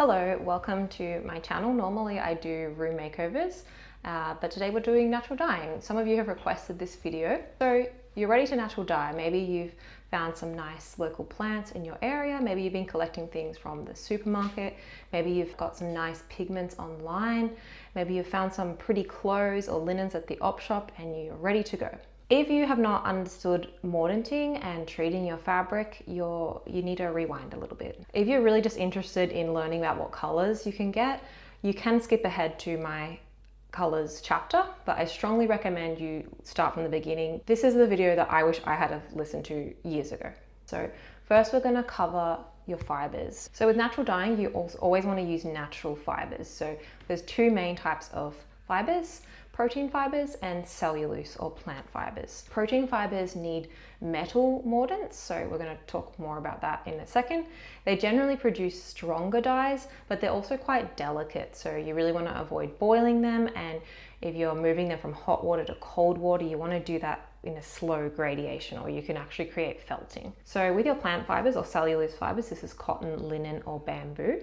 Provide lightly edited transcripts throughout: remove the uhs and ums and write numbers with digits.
Hello, welcome to my channel. Normally I do room makeovers, but today we're doing natural dyeing. Some of you have requested this video. So you're ready to natural dye. Maybe you've found some nice local plants in your area. Maybe you've been collecting things from the supermarket. Maybe you've got some nice pigments online. Maybe you've found some pretty clothes or linens at the op shop and you're ready to go. If you have not understood mordanting and treating your fabric, you need to rewind a little bit. If you're really just interested in learning about what colors you can get, you can skip ahead to my colors chapter, but I strongly recommend you start from the beginning. This is the video that I wish I had have listened to years ago. So first we're gonna cover your fibers. So with natural dyeing, you always wanna use natural fibers. So there's two main types of fibers: protein fibers and cellulose or plant fibers. Protein fibers need metal mordants, so we're going to talk more about that in a second. They generally produce stronger dyes, but they're also quite delicate, so you really want to avoid boiling them, and if you're moving them from hot water to cold water, you want to do that in a slow gradation, or you can actually create felting. So with your plant fibers or cellulose fibers, this is cotton, linen, or bamboo,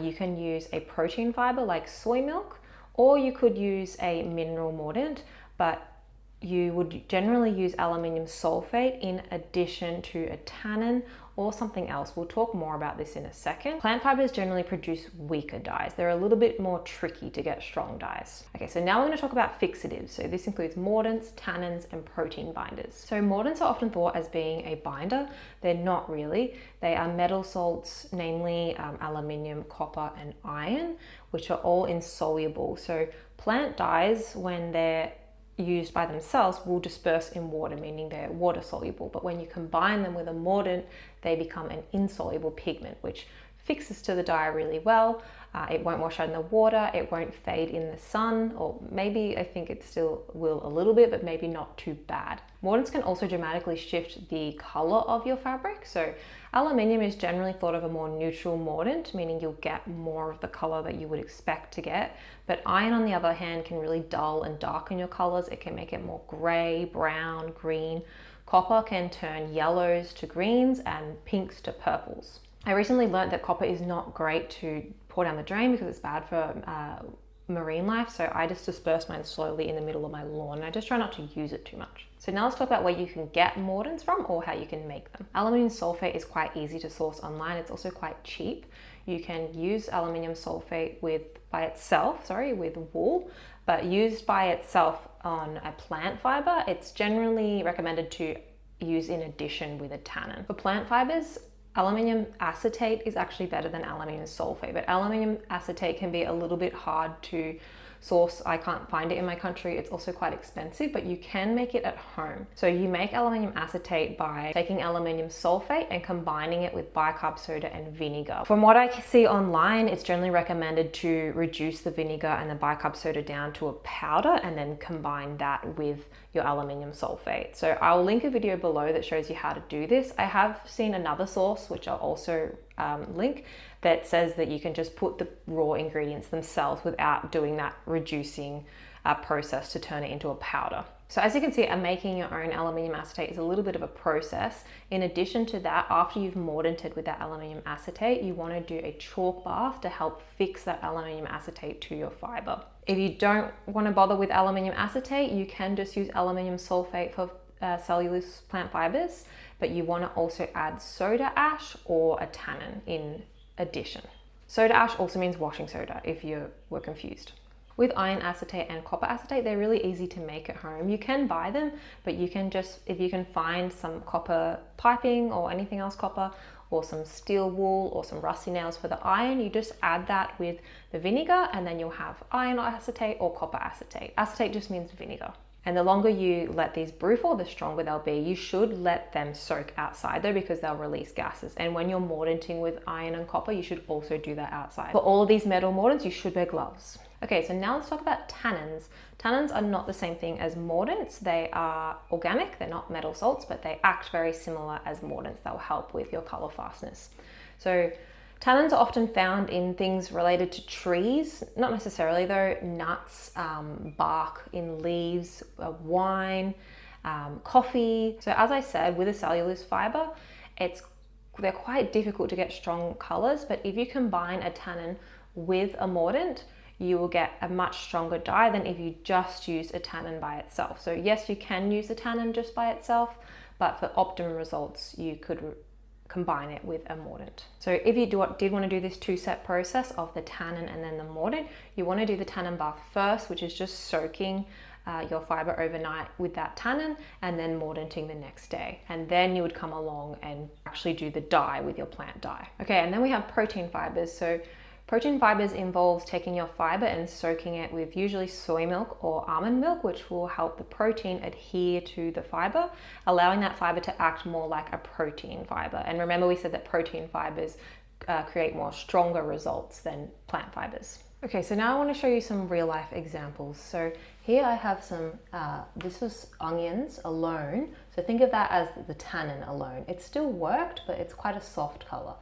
you can use a protein fiber like soy milk, or you could use a mineral mordant, but you would generally use aluminium sulfate in addition to a tannin or something else. We'll talk more about this in a second. Plant fibers generally produce weaker dyes. They're a little bit more tricky to get strong dyes. Okay, so now we're going to talk about fixatives. So this includes mordants, tannins, and protein binders. So mordants are often thought as being a binder. They're not really. They are metal salts, namely aluminium, copper, and iron, which are all insoluble. So plant dyes, when they're used by themselves, will disperse in water, meaning they're water soluble. But when you combine them with a mordant, they become an insoluble pigment, which fixes to the dye really well. It won't wash out in the water, it won't fade in the sun, or maybe I think it still will a little bit, but maybe not too bad. Mordants can also dramatically shift the color of your fabric. So aluminium is generally thought of a more neutral mordant, meaning you'll get more of the color that you would expect to get. But iron, on the other hand, can really dull and darken your colors. It can make it more gray, brown, green. Copper can turn yellows to greens and pinks to purples. I recently learned that copper is not great to pour down the drain because it's bad for marine life, so I just disperse mine slowly in the middle of my lawn, and I just try not to use it too much. So now let's talk about where you can get mordants from or how you can make them. Aluminium sulfate is quite easy to source online. It's also quite cheap. You can use aluminium sulfate with wool, but used by itself on a plant fiber, it's generally recommended to use in addition with a tannin. For plant fibers, aluminium acetate is actually better than aluminium sulfate, but aluminium acetate can be a little bit hard to source. I can't find it in my country. It's also quite expensive, but you can make it at home. So you make aluminium acetate by taking aluminium sulfate and combining it with bicarb soda and vinegar. From what I see online, it's generally recommended to reduce the vinegar and the bicarb soda down to a powder and then combine that with your aluminium sulfate. So I'll link a video below that shows you how to do this. I have seen another source, which I'll also link, that says that you can just put the raw ingredients themselves without doing that reducing process to turn it into a powder. So as you can see, making your own aluminium acetate is a little bit of a process. In addition to that, after you've mordanted with that aluminium acetate, you want to do a chalk bath to help fix that aluminium acetate to your fiber. If you don't want to bother with aluminium acetate, you can just use aluminium sulfate for cellulose plant fibers, but you want to also add soda ash or a tannin in addition. Soda ash also means washing soda, if you were confused. With iron acetate and copper acetate, they're really easy to make at home. You can buy them, but you can just, if you can find some copper piping or anything else copper, or some steel wool or some rusty nails for the iron, you just add that with the vinegar and then you'll have iron acetate or copper acetate. Acetate just means vinegar. And the longer you let these brew for, the stronger they'll be. You should let them soak outside though, because they'll release gases. And when you're mordanting with iron and copper, you should also do that outside. For all of these metal mordants, you should wear gloves. Okay, so now let's talk about tannins. Tannins are not the same thing as mordants. They are organic, they're not metal salts, but they act very similar as mordants. They'll help with your color fastness. So tannins are often found in things related to trees, not necessarily though, nuts, bark in leaves, wine, coffee. So as I said, with a cellulose fiber, it's they're quite difficult to get strong colors, but if you combine a tannin with a mordant, you will get a much stronger dye than if you just use a tannin by itself. So yes, you can use a tannin just by itself, but for optimum results, you could combine it with a mordant. So if you did want to do this two-step process of the tannin and then the mordant, you want to do the tannin bath first, which is just soaking your fiber overnight with that tannin and then mordanting the next day. And then you would come along and actually do the dye with your plant dye. Okay, and then we have protein fibers. So protein fibers involves taking your fiber and soaking it with usually soy milk or almond milk, which will help the protein adhere to the fiber, allowing that fiber to act more like a protein fiber. And remember, we said that protein fibers create more stronger results than plant fibers. Okay, so now I want to show you some real life examples. So here I have some, this was onions alone. So think of that as the tannin alone. It still worked, but it's quite a soft color.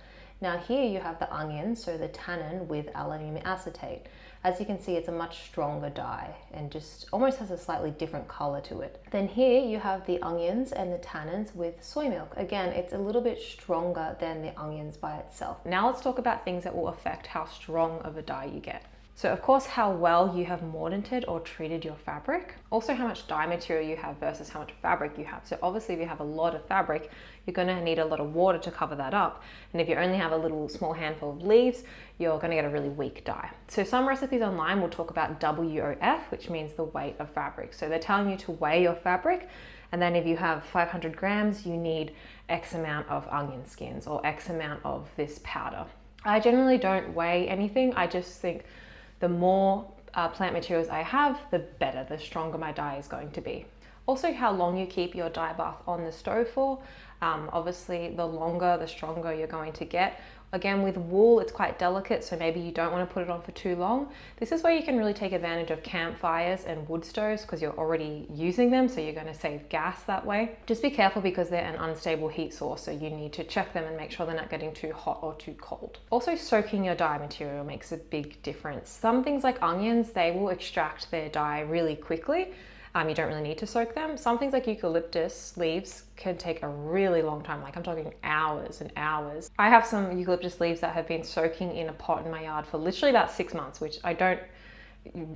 Now here you have the onions, so the tannin with aluminum acetate. As you can see, it's a much stronger dye and just almost has a slightly different color to it. Then here you have the onions and the tannins with soy milk. Again, it's a little bit stronger than the onions by itself. Now let's talk about things that will affect how strong of a dye you get. So of course, how well you have mordanted or treated your fabric. Also how much dye material you have versus how much fabric you have. So obviously if you have a lot of fabric, you're gonna need a lot of water to cover that up. And if you only have a little small handful of leaves, you're gonna get a really weak dye. So some recipes online will talk about WOF, which means the weight of fabric. So they're telling you to weigh your fabric. And then if you have 500 grams, you need X amount of onion skins or X amount of this powder. I generally don't weigh anything. I just think the more plant materials I have, the better, the stronger my dye is going to be. Also, how long you keep your dye bath on the stove for. Obviously, the longer, the stronger you're going to get. Again, with wool, it's quite delicate, so maybe you don't want to put it on for too long. This is where you can really take advantage of campfires and wood stoves because you're already using them, so you're going to save gas that way. Just be careful because they're an unstable heat source, so you need to check them and make sure they're not getting too hot or too cold. Also, soaking your dye material makes a big difference. Some things like onions, they will extract their dye really quickly. You don't really need to soak them. Some things like eucalyptus leaves can take a really long time. Like I'm talking hours and hours. I have some eucalyptus leaves that have been soaking in a pot in my yard for literally about 6 months, which I don't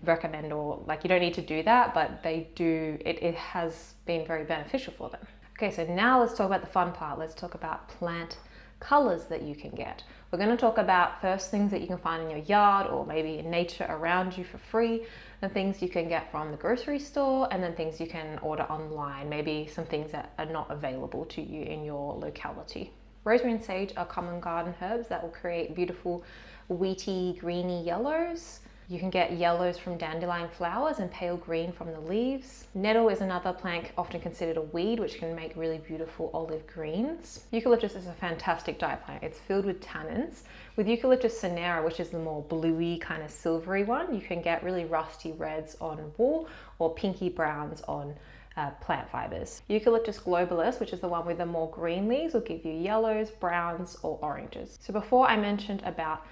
recommend, or like you don't need to do that, but they do, it has been very beneficial for them. Okay, so now let's talk about the fun part. Let's talk about plant colors that you can get. We're going to talk about first things that you can find in your yard or maybe in nature around you for free, the things you can get from the grocery store, and then things you can order online, maybe some things that are not available to you in your locality. Rosemary and sage are common garden herbs that will create beautiful wheaty, greeny yellows. You can get yellows from dandelion flowers and pale green from the leaves. Nettle is another plant often considered a weed, which can make really beautiful olive greens. Eucalyptus is a fantastic dye plant. It's filled with tannins. With Eucalyptus cinerea, which is the more bluey kind of silvery one, you can get really rusty reds on wool or pinky browns on plant fibers. Eucalyptus globalus, which is the one with the more green leaves, will give you yellows, browns, or oranges. So before I mentioned about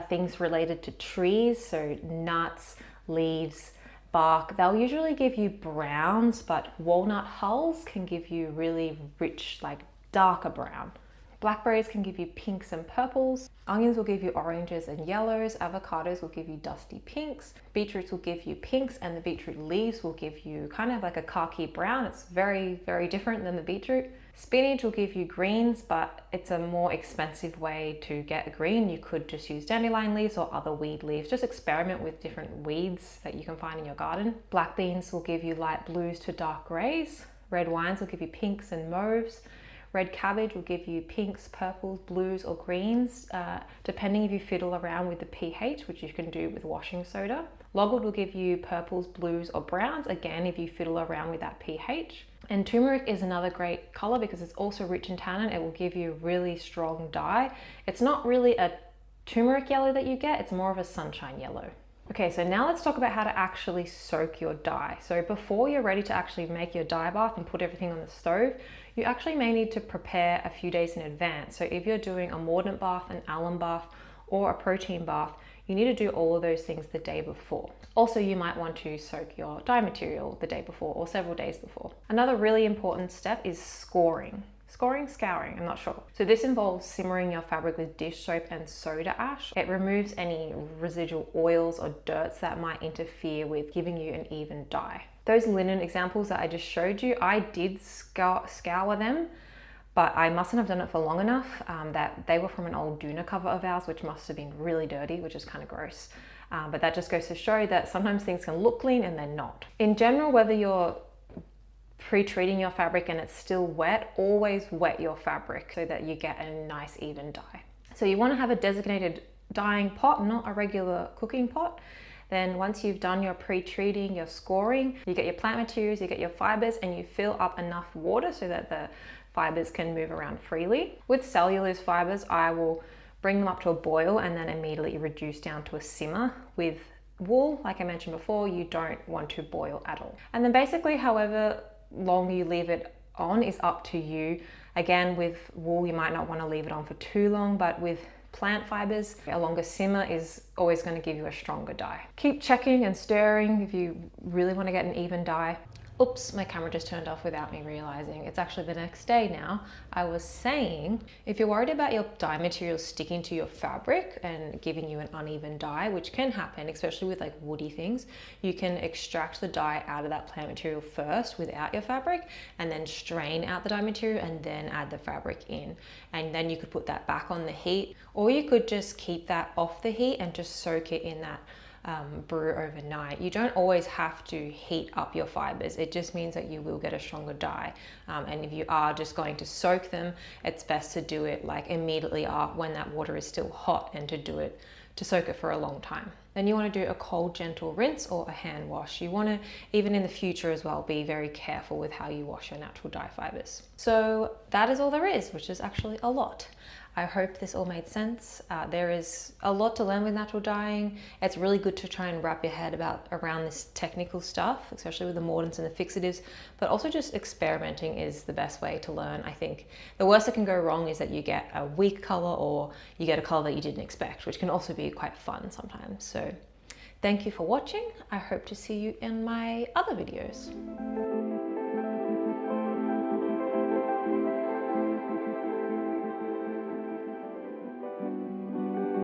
things related to trees, so nuts, leaves, bark, they'll usually give you browns, but walnut hulls can give you really rich, like darker brown. Blackberries can give you pinks and purples. Onions will give you oranges and yellows. Avocados will give you dusty pinks. Beetroots will give you pinks, and the beetroot leaves will give you kind of like a khaki brown. It's very, very different than the beetroot. Spinach will give you greens, but it's a more expensive way to get a green. You could just use dandelion leaves or other weed leaves. Just experiment with different weeds that you can find in your garden. Black beans will give you light blues to dark grays. Red wines will give you pinks and mauves. Red cabbage will give you pinks, purples, blues, or greens, depending if you fiddle around with the pH, which you can do with washing soda. Logwood will give you purples, blues, or browns, again, if you fiddle around with that pH. And turmeric is another great color because it's also rich in tannin. It will give you really strong dye. It's not really a turmeric yellow that you get, it's more of a sunshine yellow. Okay, so now let's talk about how to actually soak your dye. So before you're ready to actually make your dye bath and put everything on the stove, you actually may need to prepare a few days in advance. So if you're doing a mordant bath, an alum bath, or a protein bath, you need to do all of those things the day before. Also, you might want to soak your dye material the day before or several days before. Another really important step is scoring. scouring, I'm not sure. So this involves simmering your fabric with dish soap and soda ash. It removes any residual oils or dirts that might interfere with giving you an even dye. Those linen examples that I just showed you, I did scour them, but I mustn't have done it for long enough. That they were from an old doona cover of ours, which must have been really dirty, which is kind of gross. But that just goes to show that sometimes things can look clean and they're not. In general, whether you're pre-treating your fabric and it's still wet, always wet your fabric so that you get a nice even dye. So you want to have a designated dyeing pot, not a regular cooking pot. Then once you've done your pre-treating, your scoring, you get your plant materials, you get your fibers, and you fill up enough water so that the fibers can move around freely. With cellulose fibers, I will bring them up to a boil and then immediately reduce down to a simmer. With wool, like I mentioned before, you don't want to boil at all. And then basically however long you leave it on is up to you. Again, with wool, you might not want to leave it on for too long, but with plant fibers, a longer simmer is always going to give you a stronger dye. Keep checking and stirring if you really want to get an even dye. Oops, my camera just turned off without me realizing. It's actually the next day now. I was saying, if you're worried about your dye material sticking to your fabric and giving you an uneven dye, which can happen, especially with like woody things, you can extract the dye out of that plant material first without your fabric, and then strain out the dye material and then add the fabric in. And then you could put that back on the heat, or you could just keep that off the heat and just soak it in that brew overnight. You don't always have to heat up your fibers. It just means that you will get a stronger dye. And if you are just going to soak them, it's best to do it like immediately when that water is still hot, and to soak it for a long time. Then you want to do a cold, gentle rinse or a hand wash. You want to, even in the future as well, be very careful with how you wash your natural dye fibers. So that is all there is, which is actually a lot. I hope this all made sense. There is a lot to learn with natural dyeing. It's really good to try and wrap your head around this technical stuff, especially with the mordants and the fixatives, but also just experimenting is the best way to learn. I think the worst that can go wrong is that you get a weak color, or you get a color that you didn't expect, which can also be quite fun sometimes. So thank you for watching. I hope to see you in my other videos.